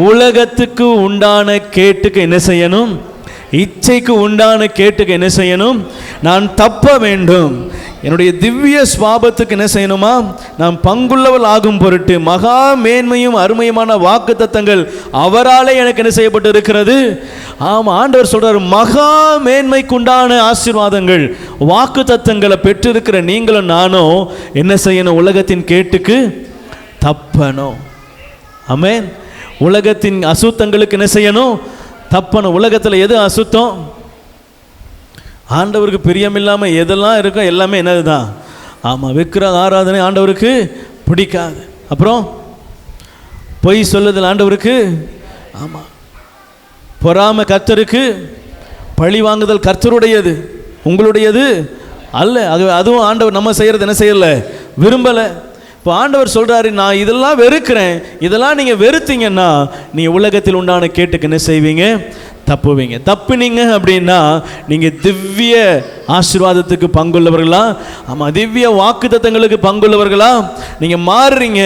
உலகத்துக்கு உண்டான கேட்டுக்கு என்ன செய்யணும்? இச்சைக்கு உண்டான கேட்டுக்கு என்ன செய்யணும்? நான் தப்ப வேண்டும். என்னுடைய திவ்ய சுவாபத்துக்கு என்ன செய்யணுமா? நாம் பங்குள்ளவள் ஆகும் பொருட்டு மகா மேன்மையும் அருமையுமான வாக்கு தத்தங்கள் அவராலே எனக்கு என்ன செய்யப்பட்டு இருக்கிறது? ஆமாம், ஆண்டவர் சொல்றார், மகா மேன்மைக்குண்டான ஆசீர்வாதங்கள் வாக்கு தத்தங்களை பெற்றிருக்கிற நீங்களும் நானும் என்ன செய்யணும்? உலகத்தின் கேட்டுக்கு தப்பணும். ஆமென். உலகத்தின் அசுத்தங்களுக்கு என்ன செய்யணும்? தப்பணும். உலகத்தில் எது அசுத்தம்? ஆண்டவருக்கு பிரியமில்லாமல் எதெல்லாம் இருக்கோ எல்லாமே என்னது தான்? ஆமாம், விக்கிரக ஆராதனை ஆண்டவருக்கு பிடிக்காது. அப்புறம் பொய் சொல்லுதல் ஆண்டவருக்கு, ஆமாம், பொறாமை கர்த்தருக்கு, பழி வாங்குதல் கர்த்தருடையது, உங்களுடையது அல்ல. அதுவும் ஆண்டவர் நம்ம செய்கிறது என்ன செய்யலை? விரும்பலை. இப்போ ஆண்டவர் சொல்கிறாரு, நான் இதெல்லாம் வெறுக்கிறேன். இதெல்லாம் நீங்கள் வெறுத்தீங்கன்னா நீங்கள் உலகத்தில் உண்டான கேட்டுக்கு என்ன செய்வீங்க? தப்புவீங்க. தப்புனீங்க அப்படின்னா நீங்கள் திவ்ய ஆசீர்வாதத்துக்கு பங்குள்ளவர்களா? ஆமாம், திவ்ய வாக்குத்தத்தங்களுக்கு பங்குள்ளவர்களா நீங்கள் மாறுறீங்க.